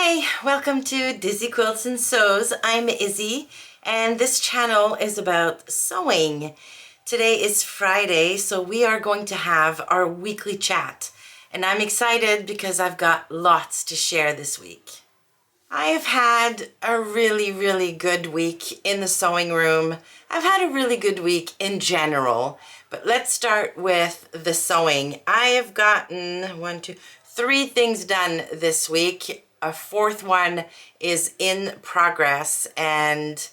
Hi, welcome to Dizzy Quilts and Sews. I'm Izzy, and this channel is about sewing. Today is Friday, so we are going to have our weekly chat, and I'm excited because I've got lots to share this week. I have had a really good week in the sewing room. I've had a really good week in general, but let's start with the sewing. I have gotten 3 things done this week. A 4th one is in progress, and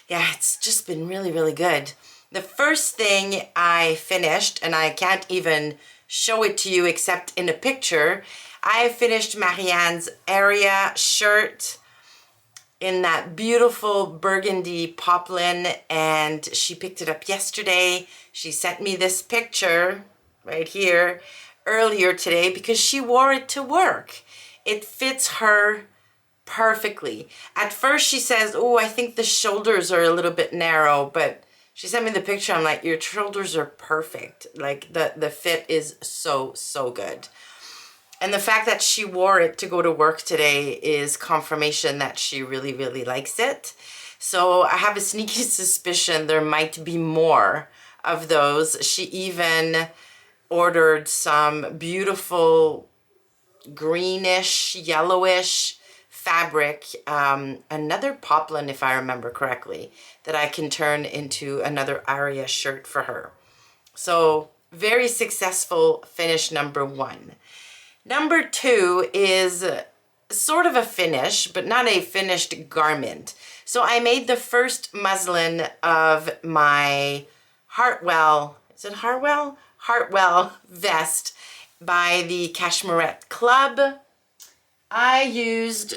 yeah, it's just been really good. The first thing I finished, and I can't even show it to you except in a picture, I finished Marianne's area shirt in that beautiful burgundy poplin, and she picked it up yesterday. She sent me this picture right here earlier today because she wore it to work. It fits her perfectly. At first she says, oh, I think the shoulders are a little bit narrow, but she sent me the picture. I'm like, your shoulders are perfect. Like the fit is so good. And the fact that she wore it to go to work today is confirmation that she really likes it. So I have a sneaky suspicion there might be more of those. She even ordered some beautiful greenish, yellowish fabric, another poplin if I remember correctly, that I can turn into another aria shirt for her. So very successful finish number 1. Number 2 is sort of a finish, but not a finished garment. So I made the first muslin of my Hartwell, is it Hartwell? Hartwell vest by the Cashmerette Club. I used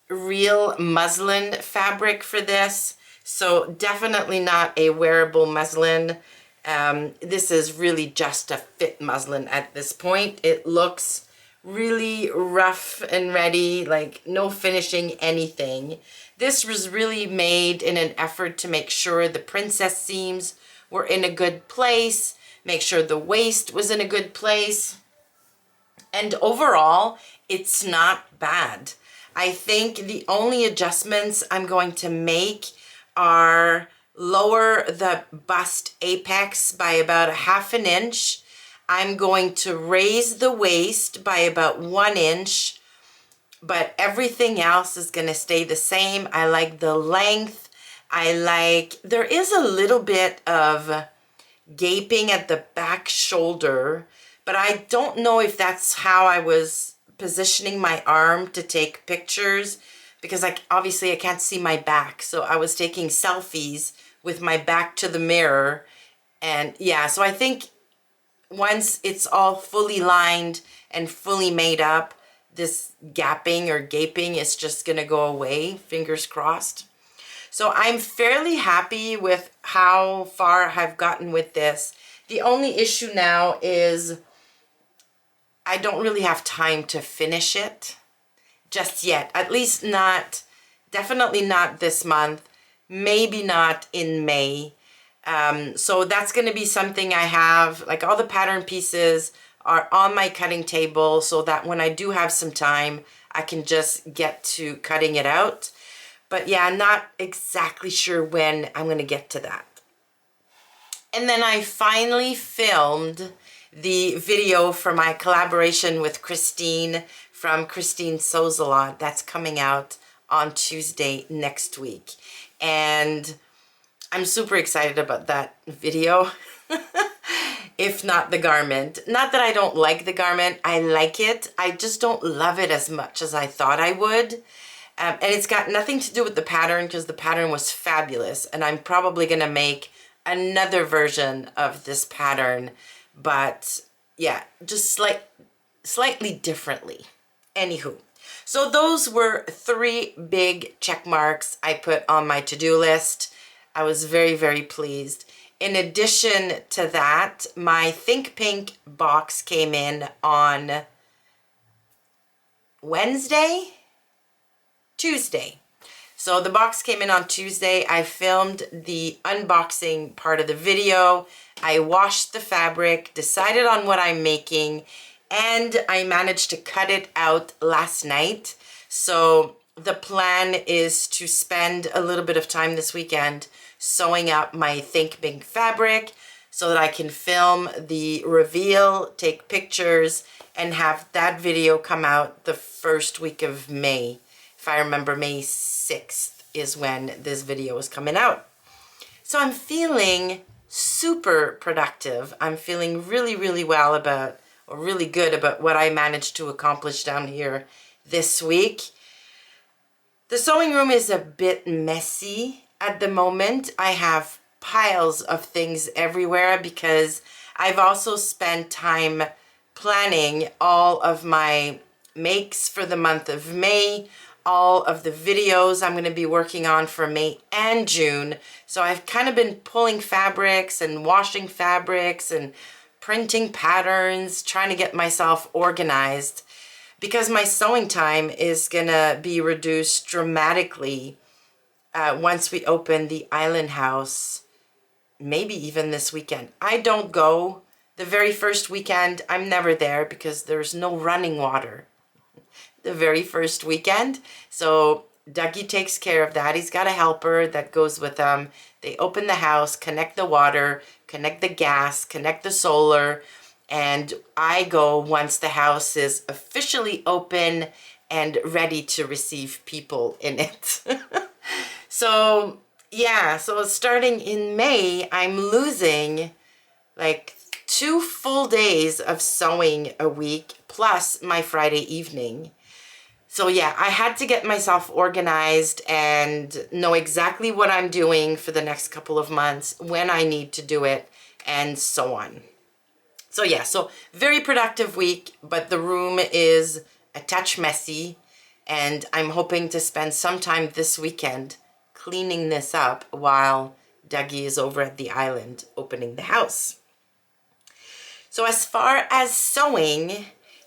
real muslin fabric for this, so definitely not a wearable muslin. This is really just a fit muslin at this point. It looks really rough and ready, like no finishing anything. This was really made in an effort to make sure the princess seams were in a good place, make sure the waist was in a good place. And overall, it's not bad. I think the only adjustments I'm going to make are lower the bust apex by about 1/2 inch. I'm going to raise the waist by about 1 inch, but everything else is going to stay the same. I like the length. There is a little bit of gaping at the back shoulder, but I don't know if that's how I was positioning my arm to take pictures, because obviously I can't see my back. So I was taking selfies with my back to the mirror. And yeah, so I think once it's all fully lined and fully made up, this gapping or gaping is just gonna go away, fingers crossed. So I'm fairly happy with how far I've gotten with this. The only issue now is I don't really have time to finish it just yet. At least not, definitely not this month, maybe not in May. So that's going to be something I have, like all the pattern pieces are on my cutting table so that when I do have some time, I can just get to cutting it out. But yeah, I'm not exactly sure when I'm going to get to that. And then I finally filmed the video for my collaboration with Christine from Christine Sews a Lot. That's coming out on Tuesday next week. And I'm super excited about that video, if not the garment. Not that I don't like the garment, I like it. I just don't love it as much as I thought I would. And it's got nothing to do with the pattern, because the pattern was fabulous. And I'm probably going to make another version of this pattern, but yeah, just slightly differently. Anywho, so those were 3 big check marks I put on my to-do list. I was very pleased. In addition to that, my Think Pink box came in on Tuesday. So the box came in on Tuesday. I filmed the unboxing part of the video. I washed the fabric, decided on what I'm making, and I managed to cut it out last night. So the plan is to spend a little bit of time this weekend sewing up my Think Big fabric so that I can film the reveal, take pictures, and have that video come out the first week of May. If I remember, May 6th is when this video is coming out. So I'm feeling super productive. I'm feeling really, really well about, or really good about what I managed to accomplish down here this week. The sewing room is a bit messy at the moment. I have piles of things everywhere because I've also spent time planning all of my makes for the month of May, all of the videos I'm going to be working on for May and June. So I've kind of been pulling fabrics and washing fabrics and printing patterns, trying to get myself organized because my sewing time is going to be reduced dramatically once we open the Island House, maybe even this weekend. I don't go the very first weekend. I'm never there because there's no running water the very first weekend. So Dougie takes care of that. He's got a helper that goes with him. They open the house, connect the water, connect the gas, connect the solar, and I go once the house is officially open and ready to receive people in it. So yeah, so starting in May, I'm losing like 2 full days of sewing a week plus my Friday evening. So yeah, I had to get myself organized and know exactly what I'm doing for the next couple of months, when I need to do it, and so on. So yeah, so very productive week, but the room is a touch messy, and I'm hoping to spend some time this weekend cleaning this up while Dougie is over at the island opening the house. So as far as sewing,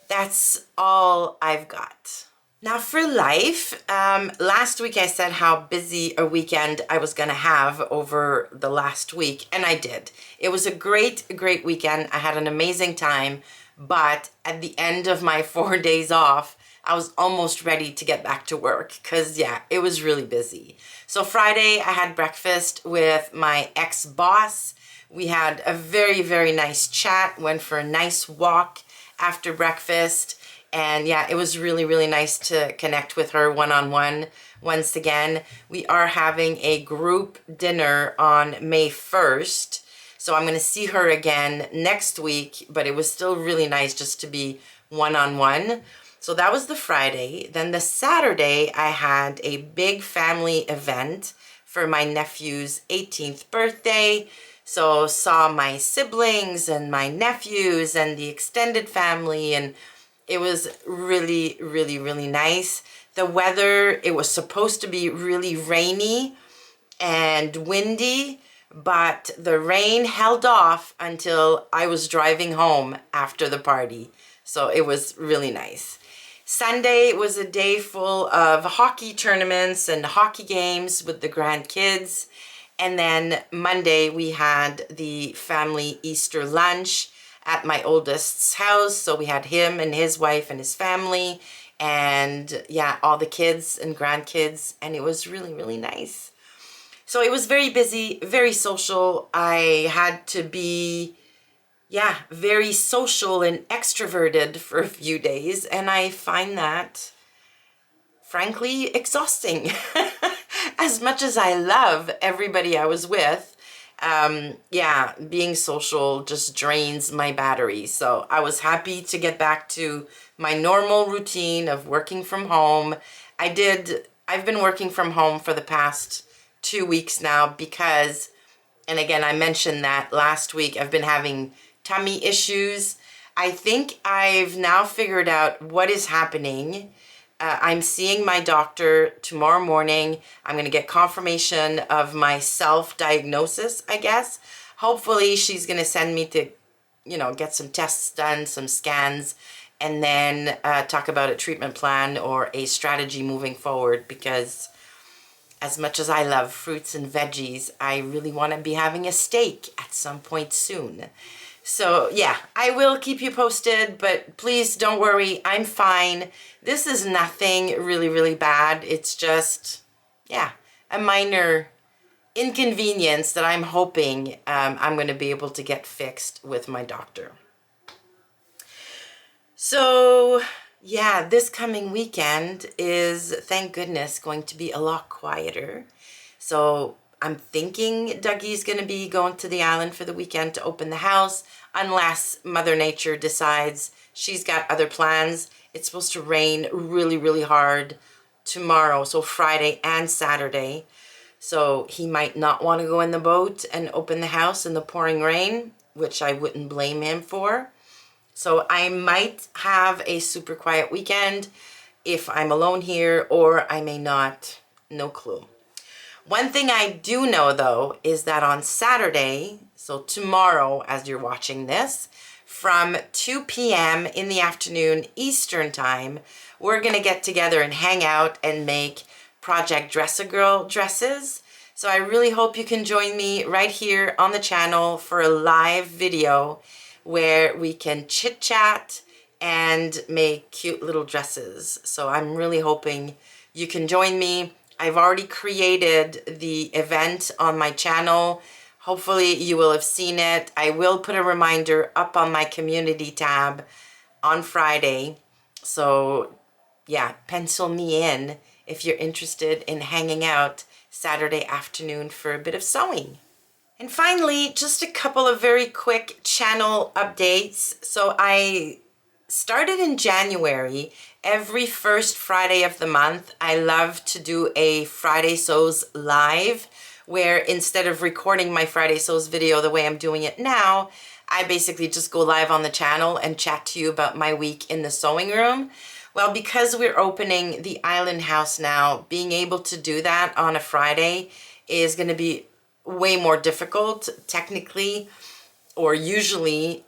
that's all I've got. Now for life, last week I said how busy a weekend I was going to have over the last week, and I did. It was a great weekend. I had an amazing time, but at the end of my 4 days off, I was almost ready to get back to work because, yeah, it was really busy. So Friday, I had breakfast with my ex-boss. We had a very nice chat, went for a nice walk after breakfast. And yeah, it was really nice to connect with her one-on-one once again. We are having a group dinner on May 1st. So I'm going to see her again next week, but it was still really nice just to be one-on-one. So that was the Friday. Then the Saturday, I had a big family event for my nephew's 18th birthday. So saw my siblings and my nephews and the extended family, and it was really nice. The weather, it was supposed to be really rainy and windy, but the rain held off until I was driving home after the party. So it was really nice. Sunday was a day full of hockey tournaments and hockey games with the grandkids. And then Monday we had the family Easter lunch at my oldest's house. So we had him and his wife and his family, and yeah, all the kids and grandkids, and it was really nice. So it was very busy, very social. I had to be, yeah, very social and extroverted for a few days, and I find that frankly exhausting. As much as I love everybody I was with, yeah, being social just drains my battery. So I was happy to get back to my normal routine of working from home. I've been working from home for the past 2 weeks now because, and again, I mentioned that last week, I've been having tummy issues. I think I've now figured out what is happening. I'm seeing my doctor tomorrow morning. I'm going to get confirmation of my self-diagnosis, I guess. Hopefully she's going to send me to, get some tests done, some scans, and then talk about a treatment plan or a strategy moving forward, because as much as I love fruits and veggies, I really want to be having a steak at some point soon. So yeah, I will keep you posted, but please don't worry, I'm fine. This is nothing really, really bad. It's just, yeah, a minor inconvenience that I'm hoping I'm going to be able to get fixed with my doctor. So yeah, this coming weekend is, thank goodness, going to be a lot quieter. So I'm thinking Dougie's going to be going to the island for the weekend to open the house, unless Mother Nature decides she's got other plans. It's supposed to rain really, really hard tomorrow, so Friday and Saturday. So he might not want to go in the boat and open the house in the pouring rain, which I wouldn't blame him for. So I might have a super quiet weekend if I'm alone here, or I may not, no clue. One thing I do know though is that on Saturday, so tomorrow as you're watching this, from 2 p.m. in the afternoon Eastern time, we're going to get together and hang out and make Project Dress-A-Girl dresses. So I really hope you can join me right here on the channel for a live video where we can chit chat and make cute little dresses. So I'm really hoping you can join me. I've already created the event on my channel. Hopefully you will have seen it. I will put a reminder up on my community tab on Friday. So yeah, pencil me in if you're interested in hanging out Saturday afternoon for a bit of sewing. And finally, just a couple of very quick channel updates. So I started in January. Every first Friday of the month, I love to do a Friday Sews live, where instead of recording my Friday Sews video the way I'm doing it now, I basically just go live on the channel and chat to you about my week in the sewing room. Well, because we're opening the island house now, being able to do that on a Friday is going to be way more difficult technically, or usually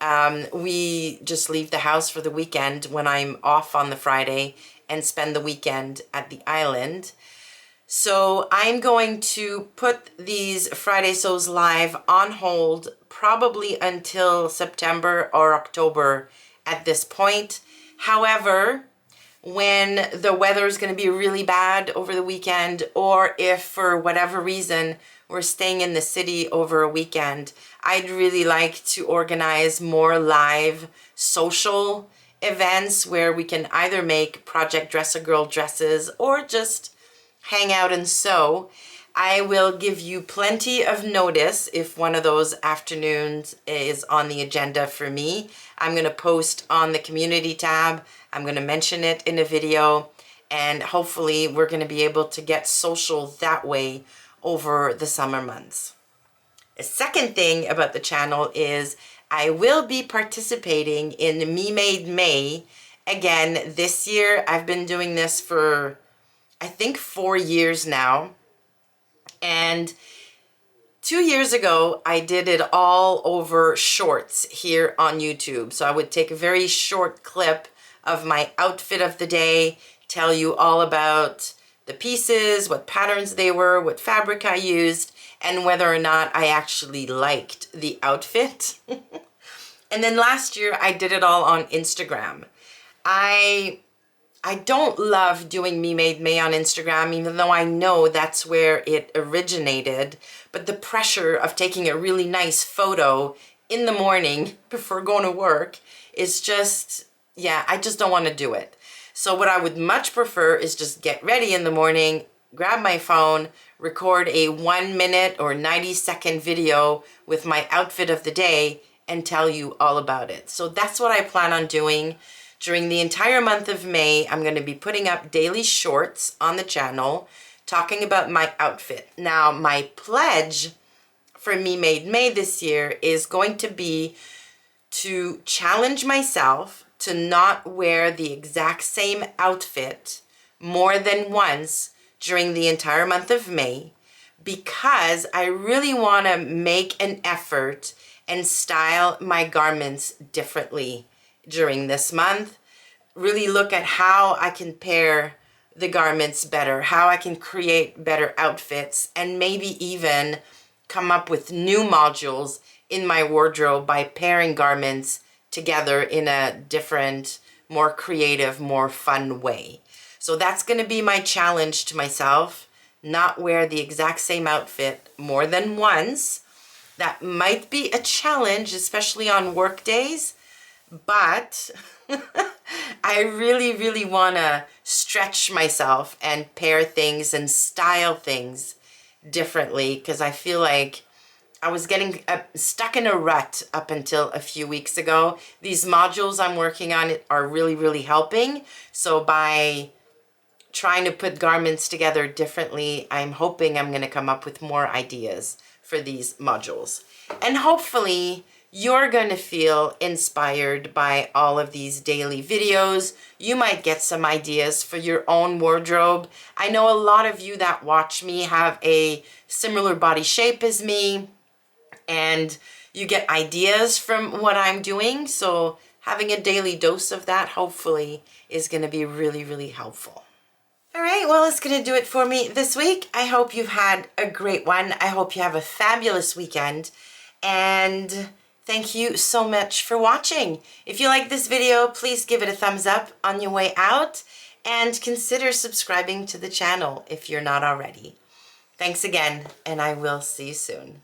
we just leave the house for the weekend when I'm off on the Friday and spend the weekend at the island. So I'm going to put these Friday Sews live on hold probably until September or October at this point. However, when the weather is going to be really bad over the weekend, or if for whatever reason we're staying in the city over a weekend, I'd really like to organize more live social events where we can either make Project Dress-A-Girl dresses or just hang out and sew. I will give you plenty of notice if one of those afternoons is on the agenda for me. I'm going to post on the community tab. I'm going to mention it in a video, and hopefully we're going to be able to get social that way over the summer months. The second thing about the channel is I will be participating in Me Made May again this year. I've been doing this for I think 4 years now, and 2 years ago I did it all over shorts here on YouTube. So I would take a very short clip of my outfit of the day, tell you all about the pieces, what patterns they were, what fabric I used, and whether or not I actually liked the outfit. And then last year I did it all on Instagram. I don't love doing Me Made May on Instagram, even though I know that's where it originated. But the pressure of taking a really nice photo in the morning before going to work is just, yeah, I just don't want to do it. So what I would much prefer is just get ready in the morning, grab my phone, record a 1 minute or 90-second video with my outfit of the day and tell you all about it. So that's what I plan on doing. During the entire month of May, I'm going to be putting up daily shorts on the channel talking about my outfit. Now, my pledge for Me Made May this year is going to be to challenge myself to not wear the exact same outfit more than once during the entire month of May, because I really want to make an effort and style my garments differently during this month. Really look at how I can pair the garments better, how I can create better outfits, and maybe even come up with new modules in my wardrobe by pairing garments together in a different, more creative, more fun way. So that's going to be my challenge to myself, not wear the exact same outfit more than once. That might be a challenge, especially on work days, but I really, really want to stretch myself and pair things and style things differently, because I feel like I was getting stuck in a rut up until a few weeks ago. These modules I'm working on are really, really helping. So by trying to put garments together differently, I'm hoping I'm going to come up with more ideas for these modules. And hopefully you're going to feel inspired by all of these daily videos. You might get some ideas for your own wardrobe. I know a lot of you that watch me have a similar body shape as me, and you get ideas from what I'm doing. So having a daily dose of that hopefully is going to be really, really helpful. All right, well, it's going to do it for me this week. I hope you've had a great one. I hope you have a fabulous weekend. And thank you so much for watching. If you like this video, please give it a thumbs up on your way out and consider subscribing to the channel if you're not already. Thanks again, and I will see you soon.